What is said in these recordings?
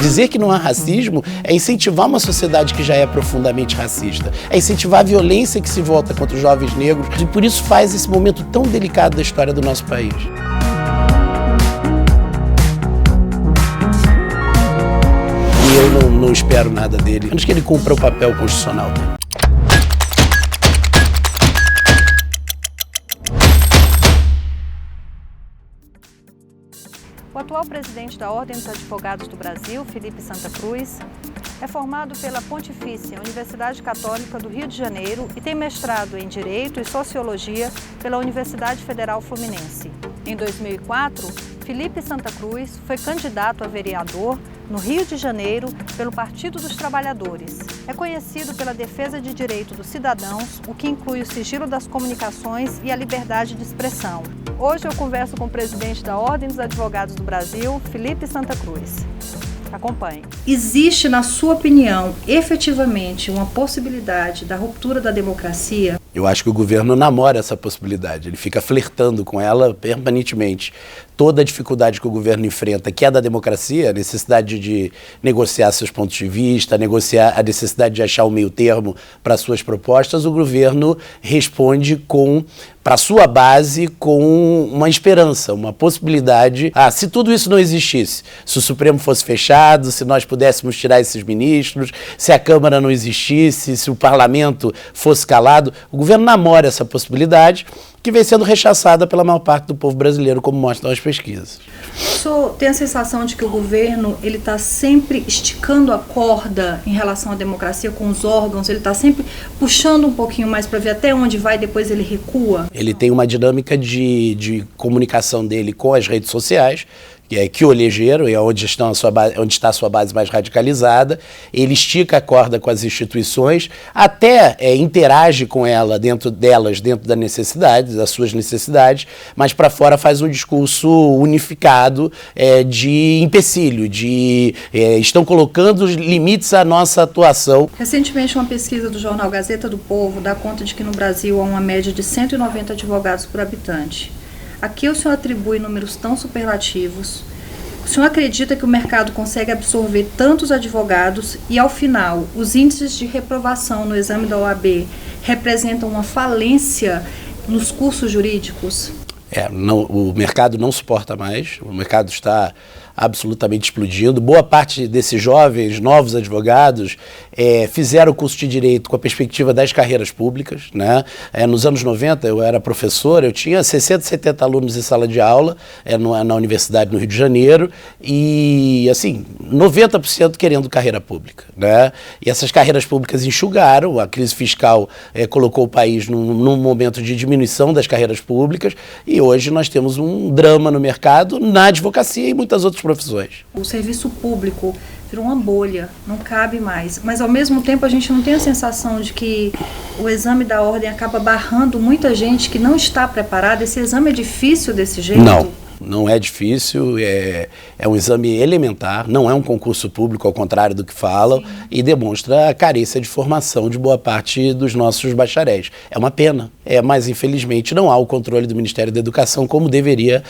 Dizer que não há racismo é incentivar uma sociedade que já é profundamente racista, é incentivar a violência que se volta contra os jovens negros e por isso faz esse momento tão delicado da história do nosso país. E eu não espero nada dele, a menos que ele cumpra o papel constitucional dele. O atual presidente da Ordem dos Advogados do Brasil, Felipe Santa Cruz, é formado pela Pontifícia Universidade Católica do Rio de Janeiro e tem mestrado em Direito e Sociologia pela Universidade Federal Fluminense. Em 2004, Felipe Santa Cruz foi candidato a vereador no Rio de Janeiro pelo Partido dos Trabalhadores. É conhecido pela defesa de direito dos cidadãos, o que inclui o sigilo das comunicações e a liberdade de expressão. Hoje eu converso com o presidente da Ordem dos Advogados do Brasil, Felipe Santa Cruz. Acompanhe. Existe, na sua opinião, efetivamente uma possibilidade da ruptura da democracia? Eu acho que o governo namora essa possibilidade, ele fica flertando com ela permanentemente. Toda a dificuldade que o governo enfrenta, que é da democracia, a necessidade de negociar seus pontos de vista, negociar a necessidade de achar o meio termo para suas propostas, o governo responde para a sua base com uma esperança, uma possibilidade. Se tudo isso não existisse, se o Supremo fosse fechado, se nós pudéssemos tirar esses ministros, se a Câmara não existisse, se o Parlamento fosse calado, o governo namora essa possibilidade, que vem sendo rechaçada pela maior parte do povo brasileiro, como mostram as pesquisas. O senhor tem a sensação de que o governo está sempre esticando a corda em relação à democracia com os órgãos, ele está sempre puxando um pouquinho mais para ver até onde vai, depois ele recua? Ele tem uma dinâmica de comunicação dele com as redes sociais, que o elegeram, é onde está a sua base mais radicalizada. Ele estica a corda com as instituições, até interage com dentro da necessidade, das suas necessidades, mas para fora faz um discurso unificado de empecilho, estão colocando limites à nossa atuação. Recentemente, uma pesquisa do jornal Gazeta do Povo dá conta de que no Brasil há uma média de 190 advogados por habitante. Aqui o senhor atribui números tão superlativos. O senhor acredita que o mercado consegue absorver tantos advogados e, ao final, os índices de reprovação no exame da OAB representam uma falência nos cursos jurídicos? O mercado não suporta mais, o mercado está absolutamente explodindo. Boa parte desses jovens, novos advogados, fizeram o curso de Direito com a perspectiva das carreiras públicas, né? Nos anos 90, eu era professor, eu tinha 60, 70 alunos em sala de aula na Universidade no Rio de Janeiro e, assim, 90% querendo carreira pública, né? E essas carreiras públicas enxugaram, a crise fiscal colocou o país num momento de diminuição das carreiras públicas e hoje nós temos um drama no mercado, na advocacia e muitas outras profissões. O serviço público virou uma bolha, não cabe mais. Mas, ao mesmo tempo, a gente não tem a sensação de que o exame da ordem acaba barrando muita gente que não está preparada? Esse exame é difícil desse jeito? Não é difícil, é um exame elementar, não é um concurso público, ao contrário do que falam, e demonstra a carência de formação de boa parte dos nossos bacharéis. É uma pena, mas infelizmente não há o controle do Ministério da Educação como deveria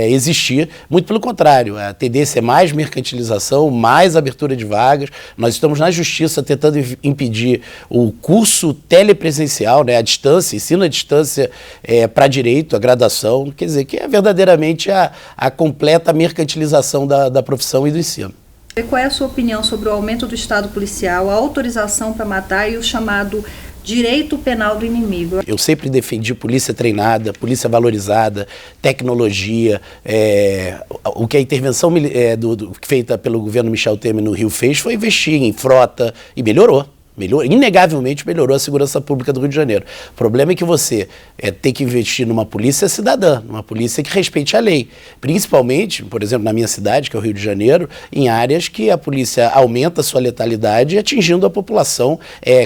existir. Muito pelo contrário, a tendência é mais mercantilização, mais abertura de vagas. Nós estamos na Justiça tentando impedir o curso telepresencial, a distância, ensino à distância para direito, a graduação, quer dizer, que é verdadeiramente a completa mercantilização da profissão e do ensino. E qual é a sua opinião sobre o aumento do Estado policial, a autorização para matar e o chamado direito penal do inimigo? Eu sempre defendi polícia treinada, polícia valorizada, tecnologia. O que a intervenção feita pelo governo Michel Temer no Rio fez foi investir em frota e melhorou. Inegavelmente melhorou a segurança pública do Rio de Janeiro. O problema é que você tem que investir numa polícia cidadã, numa polícia que respeite a lei. Principalmente, por exemplo, na minha cidade, que é o Rio de Janeiro, em áreas que a polícia aumenta a sua letalidade, atingindo a população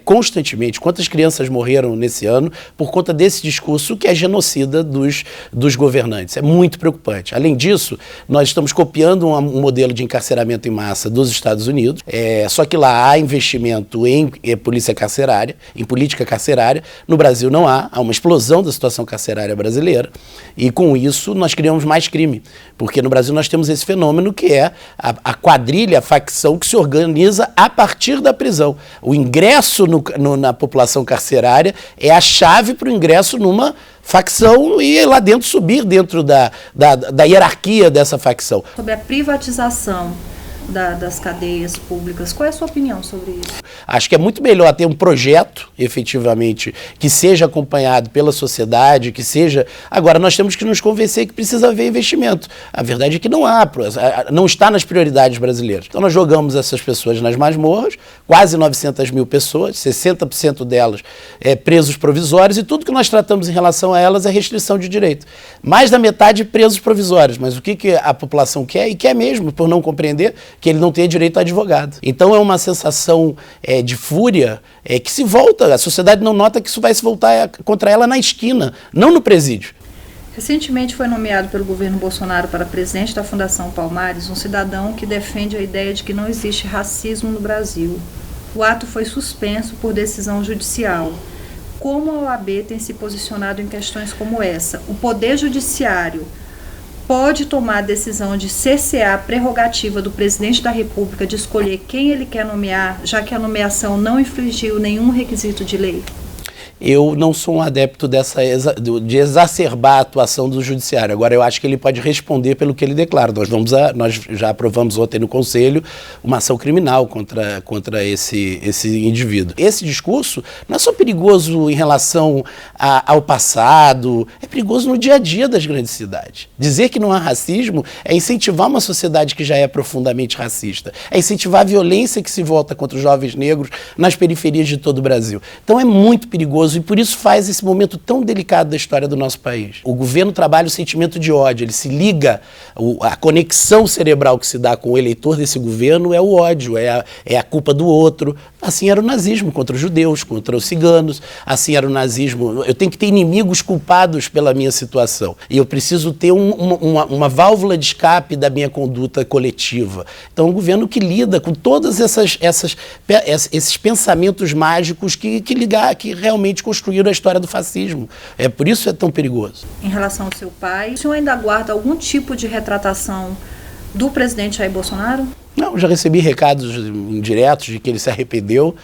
constantemente. Quantas crianças morreram nesse ano por conta desse discurso que é genocida dos governantes? É muito preocupante. Além disso, nós estamos copiando um modelo de encarceramento em massa dos Estados Unidos, só que lá há investimento em polícia carcerária, em política carcerária. No Brasil não há uma explosão da situação carcerária brasileira e com isso nós criamos mais crime, porque no Brasil nós temos esse fenômeno que é a quadrilha, a facção que se organiza a partir da prisão. O ingresso na população carcerária é a chave para o ingresso numa facção e lá dentro subir dentro da hierarquia dessa facção. Sobre a privatização das cadeias públicas, qual é a sua opinião sobre isso? Acho que é muito melhor ter um projeto, efetivamente, que seja acompanhado pela sociedade, que seja... Agora, nós temos que nos convencer que precisa haver investimento. A verdade é que não está nas prioridades brasileiras. Então, nós jogamos essas pessoas nas masmorras, quase 900 mil pessoas, 60% delas presos provisórios, e tudo que nós tratamos em relação a elas é restrição de direito. Mais da metade presos provisórios, mas o que a população quer, e quer mesmo, por não compreender, que ele não tenha direito a advogado. Então é uma sensação de fúria que se volta, a sociedade não nota que isso vai se voltar contra ela na esquina, não no presídio. Recentemente foi nomeado pelo governo Bolsonaro para presidente da Fundação Palmares um cidadão que defende a ideia de que não existe racismo no Brasil. O ato foi suspenso por decisão judicial. Como a OAB tem se posicionado em questões como essa? O Poder Judiciário pode tomar a decisão de cercear a prerrogativa do presidente da República de escolher quem ele quer nomear, já que a nomeação não infringiu nenhum requisito de lei? Eu não sou um adepto de exacerbar a atuação do judiciário. Agora, eu acho que ele pode responder pelo que ele declara. Nós já aprovamos ontem no Conselho uma ação criminal contra esse indivíduo. Esse discurso não é só perigoso em relação ao passado, é perigoso no dia a dia das grandes cidades. Dizer que não há racismo é incentivar uma sociedade que já é profundamente racista, é incentivar a violência que se volta contra os jovens negros nas periferias de todo o Brasil. Então é muito perigoso e por isso faz esse momento tão delicado da história do nosso país. O governo trabalha o sentimento de ódio, ele se liga, a conexão cerebral que se dá com o eleitor desse governo é o ódio, é a culpa do outro. Assim era o nazismo contra os judeus, contra os ciganos, assim era o nazismo. Eu tenho que ter inimigos culpados pela minha situação e eu preciso ter uma válvula de escape da minha conduta coletiva. Então, um governo que lida com todos esses pensamentos mágicos que realmente construíram a história do fascismo. Por isso é tão perigoso. Em relação ao seu pai, o senhor ainda aguarda algum tipo de retratação do presidente Jair Bolsonaro? Não, já recebi recados indiretos de que ele se arrependeu.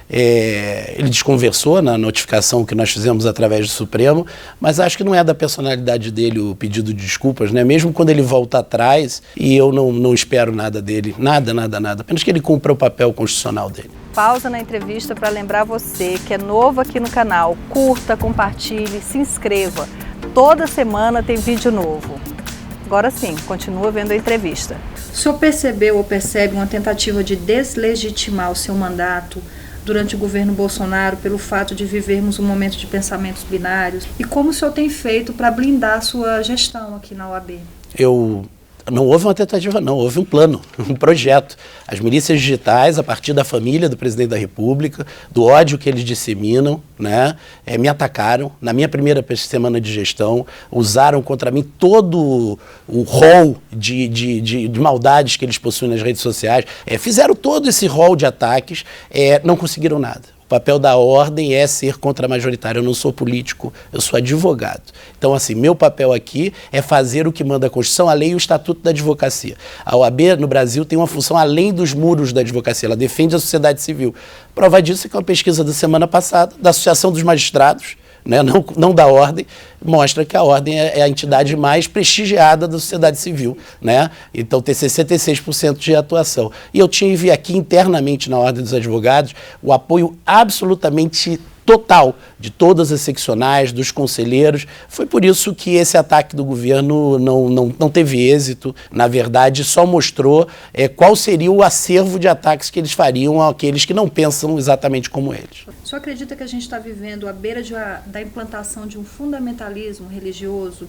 Ele desconversou na notificação que nós fizemos através do Supremo, mas acho que não é da personalidade dele o pedido de desculpas, né? Mesmo quando ele volta atrás, e eu não espero nada dele, nada, apenas que ele cumpra o papel constitucional dele. Pausa na entrevista para lembrar você que é novo aqui no canal, curta, compartilhe, se inscreva. Toda semana tem vídeo novo. Agora sim, continua vendo a entrevista. O senhor percebeu ou percebe uma tentativa de deslegitimar o seu mandato durante o governo Bolsonaro pelo fato de vivermos um momento de pensamentos binários? E como o senhor tem feito para blindar a sua gestão aqui na OAB? Não houve uma tentativa, não. Houve um plano, um projeto. As milícias digitais, a partir da família do presidente da República, do ódio que eles disseminam, né, me atacaram. Na minha primeira semana de gestão, usaram contra mim todo o rol de maldades que eles possuem nas redes sociais. Fizeram todo esse rol de ataques, não conseguiram nada. O papel da ordem é ser contra-majoritário. Eu não sou político, eu sou advogado. Então, assim, meu papel aqui é fazer o que manda a Constituição, a lei e o Estatuto da Advocacia. A OAB no Brasil tem uma função além dos muros da advocacia, ela defende a sociedade civil. Prova disso é que uma pesquisa da semana passada, da Associação dos Magistrados, né, não da ordem, mostra que a ordem é a entidade mais prestigiada da sociedade civil, né? Então tem 66% de atuação. E eu tive aqui internamente na Ordem dos Advogados o apoio absolutamente total de todas as seccionais, dos conselheiros. Foi por isso que esse ataque do governo não teve êxito. Na verdade, só mostrou qual seria o acervo de ataques que eles fariam àqueles que não pensam exatamente como eles. O senhor acredita que a gente está vivendo à beira da implantação de um fundamentalismo religioso?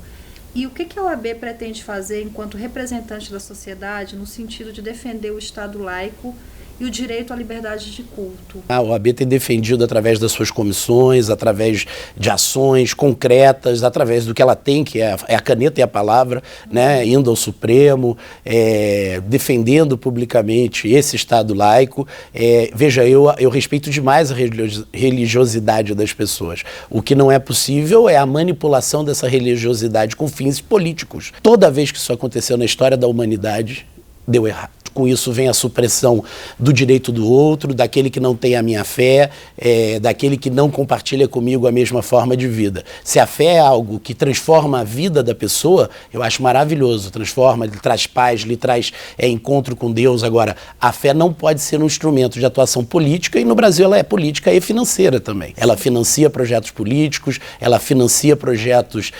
E o que a OAB pretende fazer enquanto representante da sociedade no sentido de defender o Estado laico e o direito à liberdade de culto. A OAB tem defendido através das suas comissões, através de ações concretas, através do que ela tem, que é a caneta e a palavra, né, indo ao Supremo, defendendo publicamente esse Estado laico. Veja, eu respeito demais a religiosidade das pessoas. O que não é possível é a manipulação dessa religiosidade com fins políticos. Toda vez que isso aconteceu na história da humanidade, deu errado. Com isso vem a supressão do direito do outro, daquele que não tem a minha fé, daquele que não compartilha comigo a mesma forma de vida. Se a fé é algo que transforma a vida da pessoa, eu acho maravilhoso. Transforma, lhe traz paz, lhe traz encontro com Deus. Agora, a fé não pode ser um instrumento de atuação política, e no Brasil ela é política e financeira também. Ela financia projetos políticos, ela financia projetos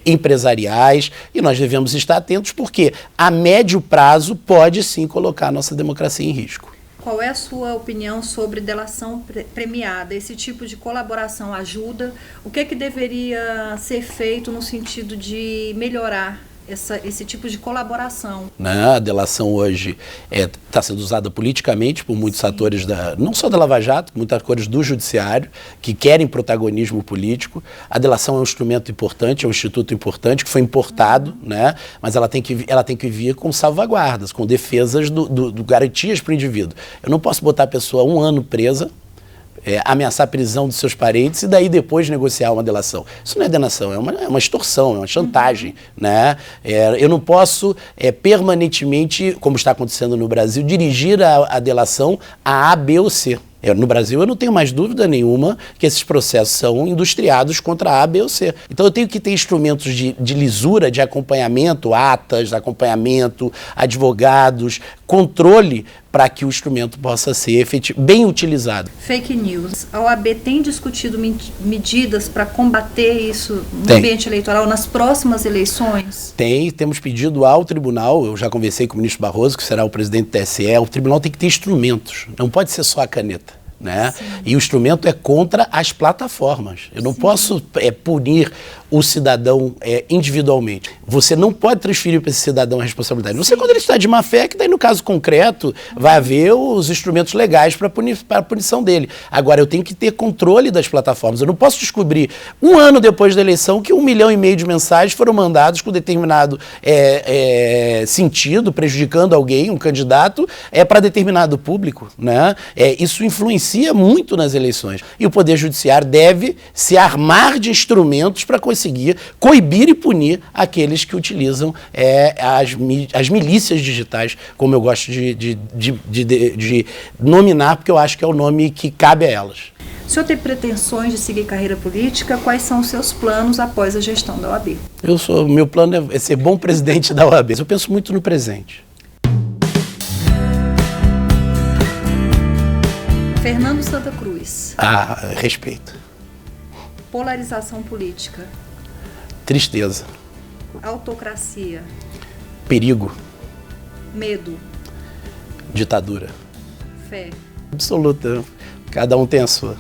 empresariais, e nós devemos estar atentos porque a médio prazo pode sim colocar a nossa democracia em risco. Qual é a sua opinião sobre delação premiada? Esse tipo de colaboração ajuda? O que é que deveria ser feito no sentido de melhorar esse tipo de colaboração? A delação hoje está sendo usada politicamente por muitos atores, não só da Lava Jato, muitos atores do judiciário, que querem protagonismo político. A delação é um instrumento importante, é um instituto importante, que foi importado, né? Mas ela tem que vir com salvaguardas, com defesas garantias para o indivíduo. Eu não posso botar a pessoa 1 ano presa, ameaçar a prisão dos seus parentes e daí depois negociar uma delação. Isso não é delação, é uma extorsão, é uma chantagem, né? Eu não posso permanentemente, como está acontecendo no Brasil, dirigir a delação a A, B ou C. No Brasil, eu não tenho mais dúvida nenhuma que esses processos são industriados contra A, B ou C. Então, eu tenho que ter instrumentos de lisura, de acompanhamento, atas, acompanhamento, advogados, controle, para que o instrumento possa ser bem utilizado. Fake news. A OAB tem discutido medidas para combater isso no ambiente eleitoral nas próximas eleições? Temos pedido ao tribunal, eu já conversei com o ministro Barroso, que será o presidente do TSE, o tribunal tem que ter instrumentos, não pode ser só a caneta. Né? E o instrumento é contra as plataformas. Eu não posso punir o cidadão individualmente. Você não pode transferir para esse cidadão a responsabilidade. Não sei quando ele está de má fé, que daí no caso concreto vai haver os instrumentos legais para a punição dele. Agora, eu tenho que ter controle das plataformas. Eu não posso descobrir 1 ano depois da eleição que 1,5 milhão de mensagens foram mandados com determinado sentido, prejudicando alguém, um candidato, para determinado público. Né? Isso influencia muito nas eleições. E o Poder Judiciário deve se armar de instrumentos para conseguir coibir e punir aqueles que utilizam as milícias digitais, como eu gosto de nominar, porque eu acho que é o nome que cabe a elas. O senhor tem pretensões de seguir carreira política? Quais são os seus planos após a gestão da OAB? Meu plano é ser bom presidente da OAB. Eu penso muito no presente. Fernando Santa Cruz. Respeito. Polarização política. Tristeza. Autocracia. Perigo. Medo. Ditadura. Fé. Absoluta. Cada um tem a sua.